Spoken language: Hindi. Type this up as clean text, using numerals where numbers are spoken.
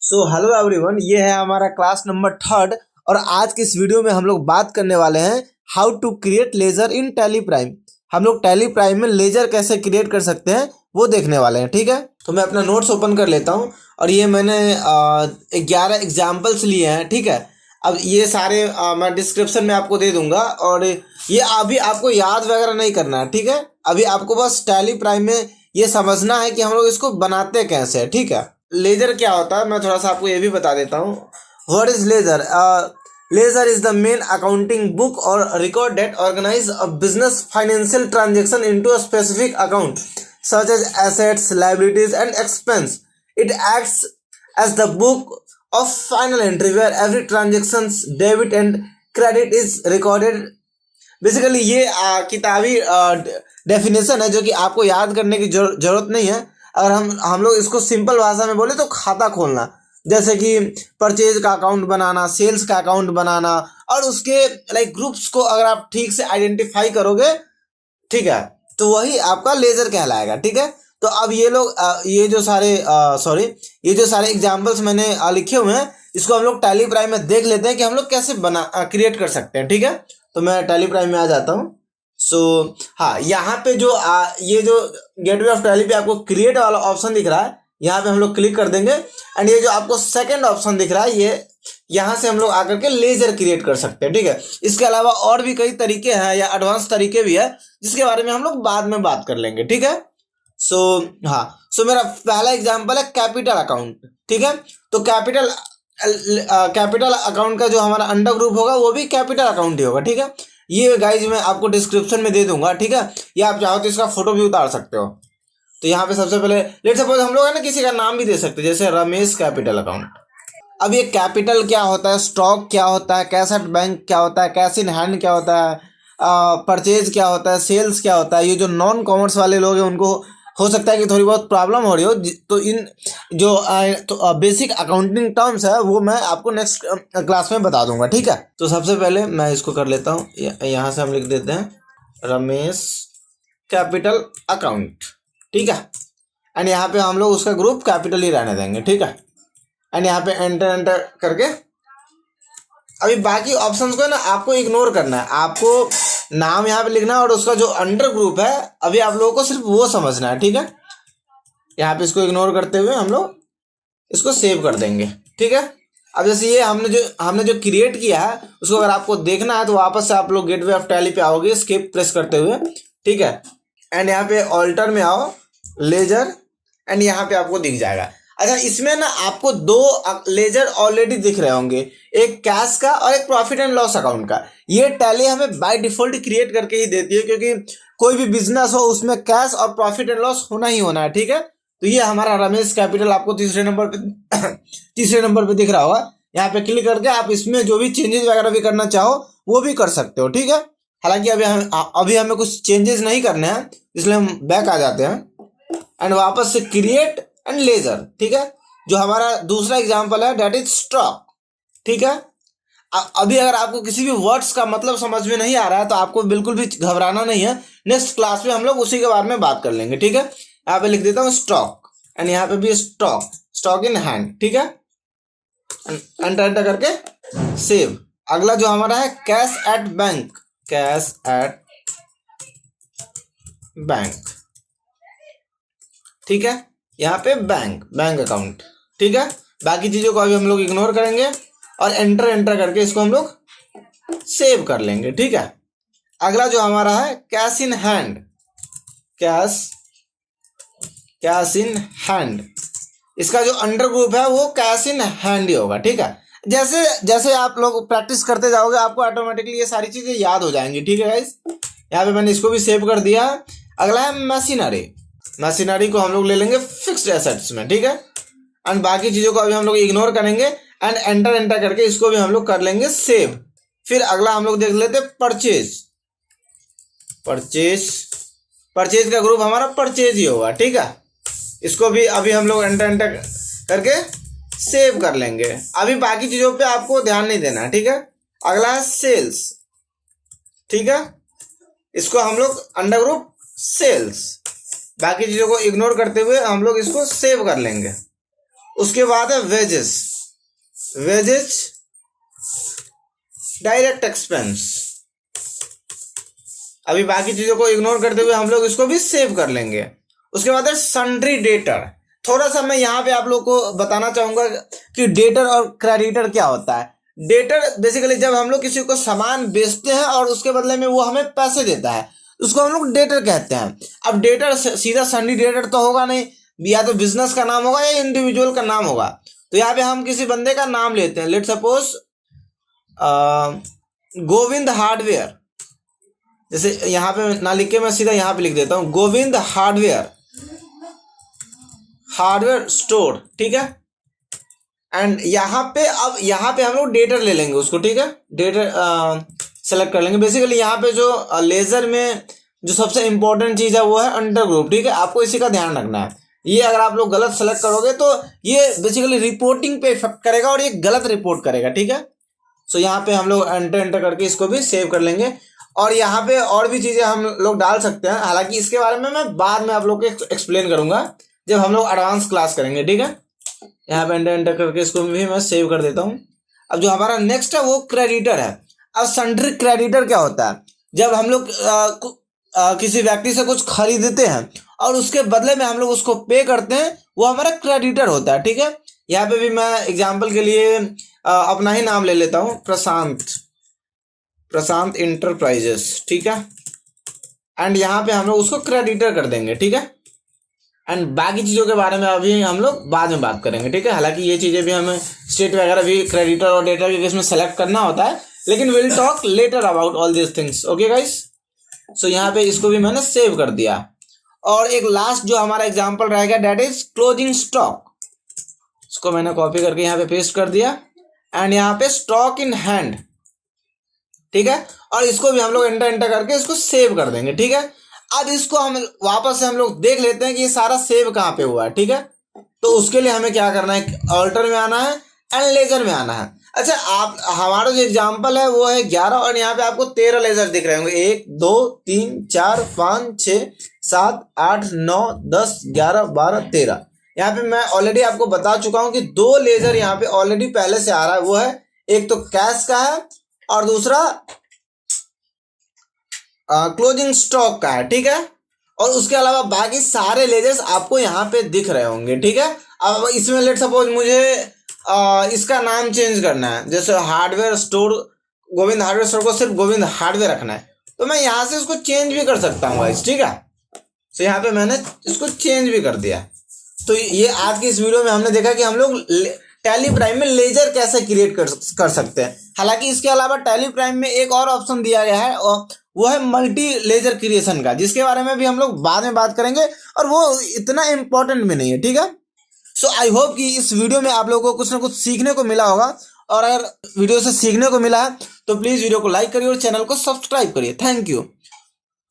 हेलो एवरीवन, ये है हमारा क्लास नंबर थर्ड। और आज की इस वीडियो में हम लोग बात करने वाले हैं how to create ledger in Tally Prime. हम लोग टैली प्राइम में लेजर कैसे क्रिएट कर सकते हैं वो देखने वाले हैं। ठीक है, तो मैं अपना नोट्स ओपन कर लेता हूँ और ये मैंने 11 एग्जाम्पल्स लिए हैं। ठीक है, अब ये सारे मैं डिस्क्रिप्शन में आपको दे दूंगा और ये अभी आपको याद वगैरह नहीं करना है। ठीक है, अभी आपको बस टैली प्राइम में ये समझना है कि हम लोग इसको बनाते कैसे हैं। ठीक है, लेजर क्या होता है मैं थोड़ा सा आपको ये भी बता देता हूँ। What is ledger? Ledger is the main accounting book और record that organize a business financial transaction into a specific account such as assets, liabilities and expense. It acts as the book of final entry where every transaction's debit and credit is recorded. Basically ये किताबी डेफिनेशन है जो कि आपको याद करने की जरूरत नहीं है। अगर हम लोग इसको सिंपल भाषा में बोले तो खाता खोलना, जैसे कि परचेज का अकाउंट बनाना, सेल्स का अकाउंट बनाना और उसके ग्रुप्स को अगर आप ठीक से आइडेंटिफाई करोगे, ठीक है, तो वही आपका लेजर कहलाएगा। ठीक है, तो अब ये लोग ये जो सारे एग्जाम्पल्स मैंने लिखे हुए हैं, इसको हम लोग टैली प्राइम में देख लेते हैं कि हम लोग कैसे क्रिएट कर सकते हैं। ठीक है, तो मैं टैली प्राइम में आ जाता हूँ। हाँ, यहाँ पे जो ये जो गेटवे ऑफ टैली पे आपको क्रिएट वाला ऑप्शन दिख रहा है, यहाँ पे हम लोग क्लिक कर देंगे एंड ये जो आपको सेकंड ऑप्शन दिख रहा है, ये यहाँ से हम लोग आकर के लेजर क्रिएट कर सकते हैं। ठीक है, इसके अलावा और भी कई तरीके हैं या एडवांस तरीके भी है जिसके बारे में हम लोग बाद में बात कर लेंगे। ठीक है, मेरा पहला एग्जांपल है कैपिटल अकाउंट। ठीक है, तो कैपिटल अकाउंट का जो हमारा अंडर ग्रुप होगा वो भी कैपिटल अकाउंट ही होगा। ठीक है, ये गाइज मैं आपको डिस्क्रिप्शन में दे दूंगा। ठीक है, या आप चाहो तो इसका फोटो भी उतार सकते हो। तो यहाँ पे सबसे पहले लेट्स सपोज हम लोग है ना किसी का नाम भी दे सकते हैं, जैसे रमेश कैपिटल अकाउंट। अब ये कैपिटल क्या होता है, स्टॉक क्या होता है, कैश एट बैंक क्या होता है, कैश इन हैंड क्या होता है, परचेज क्या होता है, सेल्स क्या होता है, ये जो नॉन कॉमर्स वाले लोग हैं उनको हो सकता है कि थोड़ी बहुत प्रॉब्लम हो रही हो। तो इन जो बेसिक अकाउंटिंग टर्म्स है वो मैं आपको नेक्स्ट क्लास में बता दूंगा। ठीक है, तो सबसे पहले मैं इसको कर लेता हूँ। यहाँ से हम लिख देते हैं रमेश कैपिटल अकाउंट। ठीक है, एंड यहाँ पे हम लोग उसका ग्रुप कैपिटल ही रहने देंगे। ठीक है, एंड यहाँ पे एंटर करके अभी बाकी ऑप्शंस को ना आपको इग्नोर करना है। आपको नाम यहाँ पे लिखना है और उसका जो अंडर ग्रुप है अभी आप लोगों को सिर्फ वो समझना है। ठीक है, यहाँ पे इसको इग्नोर करते हुए हम लोग इसको सेव कर देंगे। ठीक है, अब जैसे ये हमने जो क्रिएट किया है उसको अगर आपको देखना है तो वापस से आप लोग गेटवे ऑफ टैली पे आओगे स्किप प्रेस करते हुए। ठीक है, एंड यहाँ पे ऑल्टर में आओ, लेजर, एंड यहाँ पे आपको दिख जाएगा। अच्छा, इसमें ना आपको दो लेजर ऑलरेडी दिख रहे होंगे, एक कैश का और एक प्रॉफिट एंड लॉस अकाउंट का। ये टैली हमें बाय डिफॉल्ट क्रिएट करके ही देती है क्योंकि कोई भी बिजनेस हो उसमें कैश और प्रॉफिट एंड लॉस होना ही होना है। ठीक है, तो ये हमारा रमेश कैपिटल आपको तीसरे नंबर पे दिख रहा होगा। यहाँ पे क्लिक करके आप इसमें जो भी चेंजेस वगैरह भी करना चाहो वो भी कर सकते हो। ठीक है, हालांकि अभी हमें कुछ चेंजेस नहीं करने हैं इसलिए हम बैक आ जाते हैं एंड वापस से क्रिएट एंड लेजर। ठीक है, जो हमारा दूसरा एग्जांपल है दैट इज स्टॉक। ठीक है, अभी अगर आपको किसी भी वर्ड्स का मतलब समझ में नहीं आ रहा है तो आपको बिल्कुल भी घबराना नहीं है, नेक्स्ट क्लास में हम लोग उसी के बारे में बात कर लेंगे। ठीक है, यहाँ पे लिख देता हूँ स्टॉक एंड यहाँ पे भी स्टॉक इन हैंड। ठीक है, एंटर करके सेव। अगला जो हमारा है cash at bank, cash at bank. ठीक है, यहाँ पे बैंक अकाउंट। ठीक है, बाकी चीजों को अभी हम लोग इग्नोर करेंगे और एंटर करके इसको हम लोग सेव कर लेंगे। ठीक है, अगला जो हमारा है cash in hand, cash in hand. इसका जो अंडर ग्रुप है वो कैश इन हैंड ही होगा। ठीक है, जैसे जैसे आप लोग प्रैक्टिस करते जाओगे आपको ऑटोमेटिकली ये सारी चीजें याद हो जाएंगी। ठीक है गाइस, यहाँ पे मैंने इसको भी सेव कर दिया। अगला है मशीनरी को हम लोग ले लेंगे फिक्स्ड एसेट्स में। ठीक है, एंड बाकी चीजों को अभी हम लोग इग्नोर करेंगे एंड एंटर करके इसको भी हम लोग कर लेंगे सेव। फिर अगला हम लोग देख लेते हैं परचेज का ग्रुप हमारा परचेज ही होगा। ठीक है, इसको भी अभी हम लोग एंटर करके सेव कर लेंगे। अभी बाकी चीजों पे आपको ध्यान नहीं देना। ठीक है, अगला है सेल्स। ठीक है, इसको हम लोग अंडर ग्रुप सेल्स, बाकी चीजों को इग्नोर करते हुए हम लोग इसको सेव कर लेंगे। उसके बाद है वेजेस, वेजेस डायरेक्ट एक्सपेंस। अभी बाकी चीजों को इग्नोर करते हुए हम लोग इसको भी सेव कर लेंगे। उसके बाद है सन्ड्री डेटर। थोड़ा सा मैं यहाँ पे आप लोग को बताना चाहूंगा कि डेटर और क्रेडिटर क्या होता है। डेटर बेसिकली जब हम लोग किसी को सामान बेचते हैं और उसके बदले में वो हमें पैसे देता है, उसको हम लोग डेटर कहते हैं। अब डेटर सीधा सन्ड्री डेटर तो होगा नहीं, या तो बिजनेस का नाम होगा या इंडिविजुअल का नाम होगा। तो यहाँ पे हम किसी बंदे का नाम लेते हैं, लेट सपोज गोविंद हार्डवेयर। जैसे यहाँ पे ना लिख के मैं सीधा यहाँ पे लिख देता हूँ गोविंद हार्डवेयर, हार्डवेयर स्टोर, ठीक है। एंड यहाँ पे अब यहाँ पे हम लोग डेटर ले लेंगे उसको, ठीक है। डेटर सेलेक्ट कर लेंगे। बेसिकली यहाँ पे जो लेजर में जो सबसे इंपॉर्टेंट चीज़ है वो है अंडर ग्रुप, ठीक है। आपको इसी का ध्यान रखना है। ये अगर आप लोग गलत सेलेक्ट करोगे तो ये बेसिकली रिपोर्टिंग पे इफेक्ट करेगा और ये गलत रिपोर्ट करेगा, ठीक है। सो यहाँ पे हम लोग एंटर करके इसको भी सेव कर लेंगे। और यहाँ पे और भी चीज़ें हम लोग डाल सकते हैं, हालांकि इसके बारे में मैं बाद में आप लोग को एक्सप्लेन करूंगा जब हम लोग एडवांस क्लास करेंगे, ठीक है। यहाँ पे एंटर करके इसको भी मैं सेव कर देता हूँ। अब जो हमारा नेक्स्ट है वो क्रेडिटर है। अब सन्ड्री क्रेडिटर क्या होता है? जब हम लोग किसी व्यक्ति से कुछ खरीदते हैं और उसके बदले में हम लोग उसको पे करते हैं, वो हमारा क्रेडिटर होता है, ठीक है। यहाँ पे भी मैं एग्जाम्पल के लिए अपना ही नाम ले लेता हूँ, प्रशांत इंटरप्राइजेस, ठीक है। एंड यहाँ पे हम लोग उसको क्रेडिटर कर देंगे, ठीक है। एंड बाकी चीज़ों के बारे में अभी हम लोग बाद में बात करेंगे, ठीक है। हालांकि ये चीज़ें भी हमें स्टेट वगैरह भी क्रेडिटर और डेटर के केस में सेलेक्ट करना होता है, लेकिन will talk later about all this things, okay guys. So यहाँ पे इसको भी मैंने सेव कर दिया। और एक लास्ट जो हमारा एग्जाम्पल रहेगा दैट इज क्लोजिंग स्टॉक। इसको मैंने कॉपी करके यहाँ पे पेस्ट कर दिया। एंड यहाँ पे स्टॉक इन हैंड, ठीक है। और इसको भी हम लोग एंटर करके इसको सेव कर देंगे, ठीक है। अब इसको हम वापस से हम लोग देख लेते हैं कि ये सारा सेव कहाँ पे हुआ है, ठीक है। तो उसके लिए हमें क्या करना है, ऑल्टर में आना है एंड लेजर में आना है। अच्छा, आप हमारा जो एग्जांपल है वो है 11 और यहाँ पे आपको 13 लेजर दिख रहे होंगे। 1 2 3 4 5 6 7 8 9 10 11 12 13। यहाँ पे मैं ऑलरेडी आपको बता चुका हूँ कि 2 लेजर यहाँ पे ऑलरेडी पहले से आ रहा है। वो है एक तो कैश का है और दूसरा क्लोजिंग स्टॉक का है, ठीक है। और उसके अलावा बाकी सारे लेजर्स आपको यहाँ पे दिख रहे होंगे, ठीक है। अब इसमें लेट सपोज मुझे इसका नाम चेंज करना है, जैसे hardware store, Govind hardware store को सिर्फ गोविंद हार्डवेयर रखना है, तो मैं यहाँ से इसको चेंज भी कर सकता हूँ गाइस, ठीक है। तो यहाँ पे मैंने इसको चेंज भी कर दिया। तो ये आज की इस वीडियो में हमने देखा कि हम लोग टैली प्राइम में लेजर कैसे क्रिएट कर सकते हैं। हालांकि इसके अलावा टैली प्राइम में एक और ऑप्शन दिया गया है और वो है मल्टी लेजर क्रिएशन का, जिसके बारे में भी हम लोग बाद में बात करेंगे और वो इतना इंपॉर्टेंट भी नहीं है, ठीक है। सो आई होप कि इस वीडियो में आप लोगों को कुछ ना कुछ सीखने को मिला होगा। और अगर वीडियो से सीखने को मिला है तो प्लीज़ वीडियो को लाइक करिए और चैनल को सब्सक्राइब करिए। Thank you.